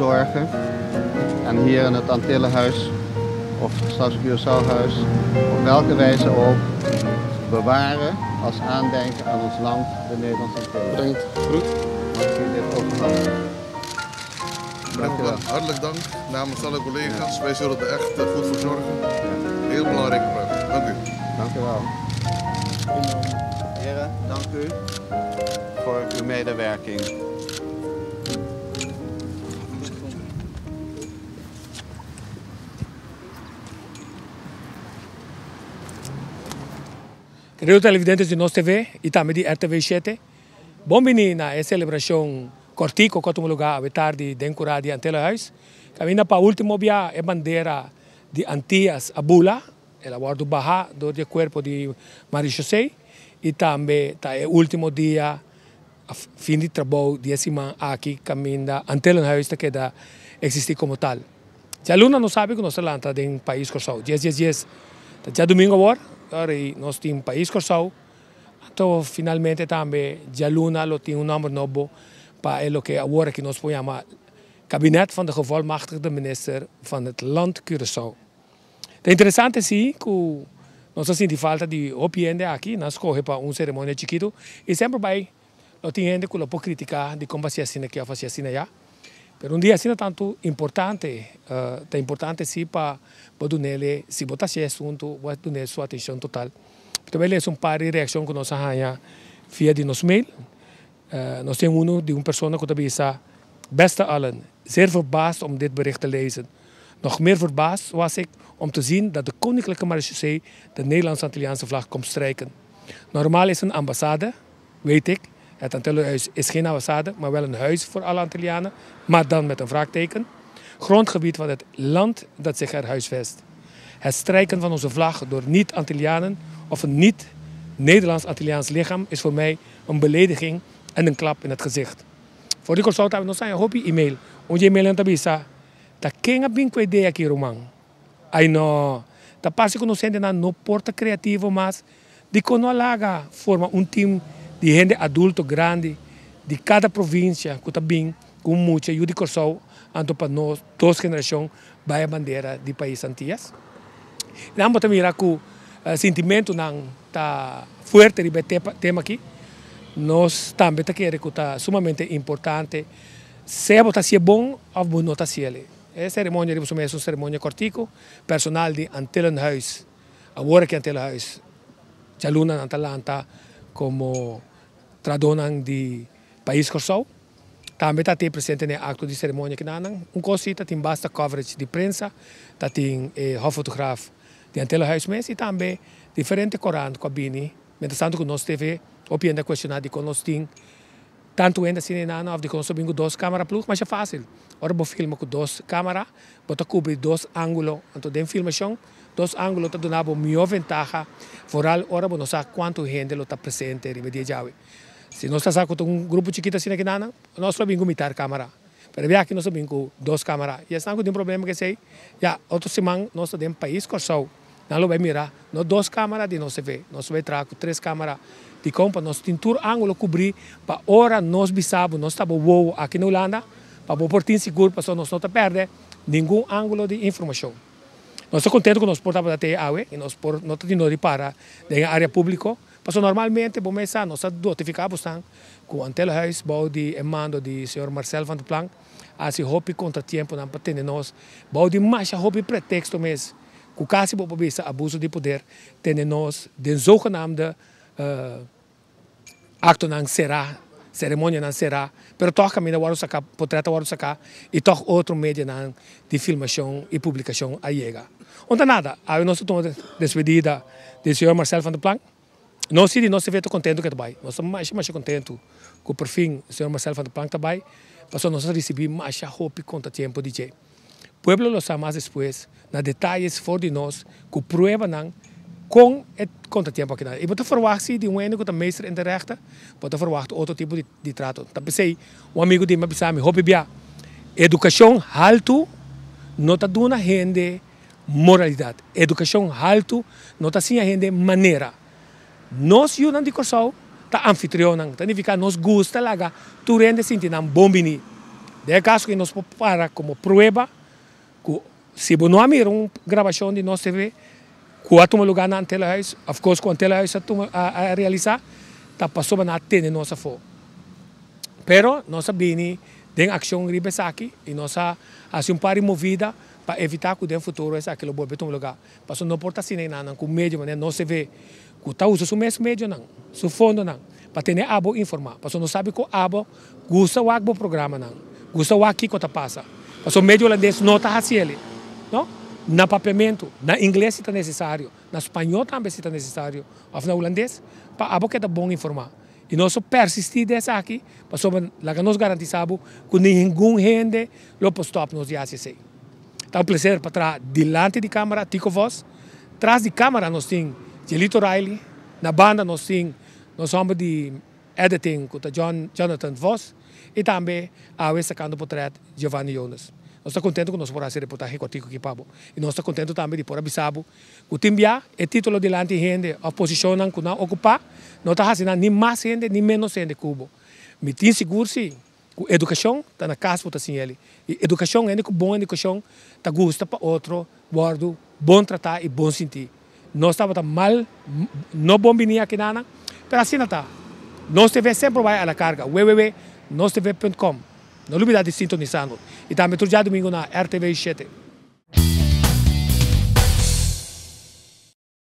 verzorgen. En hier in het Antillenhuis of straks Curaçaohuis op welke wijze ook bewaren als aandenken aan ons land, de Nederlandse Antillen. Bedankt. Goed. Mag ik u dit overhandigen? Dankjewel. Hartelijk dank namens alle collega's. Wij zullen er echt goed voor zorgen. Heel belangrijk gebruik. Dank u. Dank u wel. Heren, dank u voor uw medewerking. Queridos televidentes de Nos TV e também de RTV 7, bom-vindo na celebração cortico que temos lugar à tarde dentro de Antillenhuis. Caminha para o último dia a bandeira de Antillas a Bula, ela guarda barra do corpo de Maria José e também tá o último dia a fim de trabalho de semana aqui caminha Antillenhuis que da existir como tal. Já Luna não sabe que nós estamos lá em país Curaçao. Dias. Já domingo agora nós temos um país Curaçao. Então, finalmente também, já Luna tem um nome novo para o que agora que nós chamamos Kabinet van de gevolmachtigde minister van het land Curaçao. Het interessante is que nós sentimos falta de opinião aqui, nós escolhemos para uma cerimônia chiquito e sempre vai nós temos que pode criticar de como se assina aqui ou se assina já. Mas dia assim é tanto importante, é importante sim para donele se botar esse assunto, vai donele sua atenção total. Também é par de reações que nós temos via de nos mail. Nós temos de uma pessoa que também está beste allen, zeer verbaasd om dit bericht te lezen. Nog meer verbaasd was ik om te zien dat de Koninklijke Marechaussee de Nederlands-Antilliaanse vlag komt strijken. Normaal is een ambassade, weet ik. Het Antillenhuis is geen ambassade, maar wel een huis voor alle Antillianen, maar dan met een vraagteken. Grondgebied van het land dat zich er huisvest. Het strijken van onze vlag door niet-Antillianen of een niet-Nederlands-Antilliaans lichaam is voor mij een belediging en een klap in het gezicht. Voor die consulta hebben we nog een hobby e-mail. Onde e-mail en tabisa. Dat quem abin com ideia aqui romang. Ai no. Dat passa que nós ainda no porta criativo, mas de quando alaga forma team de gente adulto grande de cada província que está bem com muita e de Curaçao anto para nós duas gerações vai a bandeira de país Antillas. E ambos também irá com sentimento não tá forte de tema aqui. Nós também queremos que está sumamente importante. Se é bom ou não está sendo. A cerimônia é uma cerimônia cortico, personal de Antillenhuis. Agora que Antillenhuis, já Luna Atalanta como tradução de país Curaçao. Também está presente no acto de cerimônia que nanang. Cosita tem basta coverage de prensa, tem hoffotograaf de Antillenhuis mesmo e também diferente corante com a Bini. Interessante que nós TV opinião questionar de que nós temos tanto ainda assim não de que nós temos duas câmeras plus, mas é fácil. Ora vou filmar com duas câmeras, vou cobrir dois ângulos, então de filmação, dois ângulos está dando melhor vantagem. Vooral ora vou saber quanto gente está presente em media jawe. Se nós estamos com grupo chiquito assim aqui nana, nós só vimos imitar câmera. Pero vê aqui nós vimos com duas câmeras. E estamos com problema que sei, já outro semana nós temos país Curaçao. Não vai mirar, nós duas câmeras de nós vê, nós vai trazer três câmeras de compra, nós temos todo ângulo cobrir para hora nós bisabo, nós estamos voando aqui na Holanda, para o portinho seguro, para nós não perder nenhum ângulo de informação. Nós estamos contentes que nós portamos até a água e nós não temos de para na área pública, porque normalmente nós notificamos com o Antillenhuis, de mando de senhor Marcel van der Planck, assim houve contratempo para ter nós, de mais houve pretexto mesmo. Que quase por abuso de poder, temos nós de zogenaamde acto não será, cerimônia não será, mas toch caminha o sacar, portreto o sacar e toch outro meio de filmação e publicação a chega. Onde nada, a nossa despedida do senhor Marcel van der Planck, nós se vê contente que está bem, nós estamos mais contentes que por fim o senhor Marcel van der Planck está bem, mas nós recebemos mais hope contra tempo de jeito. O povo lo sabe mais depois, na detalhes for de nós, que prueba não com o contratempo aqui. E você verwacht de que é meester in de rechten, você verwacht outro tipo de trato. Então pensei, amigo de me hobby bia, educação alto não está dando a gente moralidade. Educação alto não está assim a gente maneira. Nós não de Curaçao, tá anfitrião, significa nós gosta laga, tu rende sentir não bom bini. De caso que nos para como prueba, que se não há uma gravação de nossa TV, que há um lugar na Antelhuis, of course, com a Antelhuis a realizar, tá passou na atende nossa fo. Pero nossa bini tem ação ribes aqui e nossa assim pari movida para evitar que no futuro essa aquilo bobe um lugar. Passou não porta assim nem nada, com médio, né, não se vê, que tá usa o mesmo médio não, su fundo não, para ter abo informar. Passou não sabe que abo gusta o agbo programa não, gusta o aqui que tá passa. Passou médio holandês não tá assim ele, não? Na papiamento, na inglês está necessário, na espanhol também está necessário, ou na holandês, para abo que tá bom informar. E nós persistir dessa aqui, para nós garantizamos que nenhum gente lo pode stop nos dias assim. Então, prazer para trás, delante de câmera, Tico Voz, atrás de câmera nós temos Jelito Riley, na banda nós temos homens de editing, que é Jonathan Voss, e também a essa canto portrait Giovanni Jonas. Nós estamos contentes que nós podemos fazer reportagem contigo aqui, Pablo. E nós estamos contentes também de poder avisar que o time é título delante de gente, a posição que não ocupa, não está fazendo nem mais gente, nem menos gente Cuba. Me tenho seguro sim, que a educação está na casa para assim ele. E educação é que boa educação, está gosta para outro, guardo, bom tratar e bom sentir. Nós estamos mal, não bom vir aqui nada, mas assim não está. Nós TV sempre vai à la carga, www.nostv.com. Não olvide de sintonizar. E também todo dia domingo na RTV 7.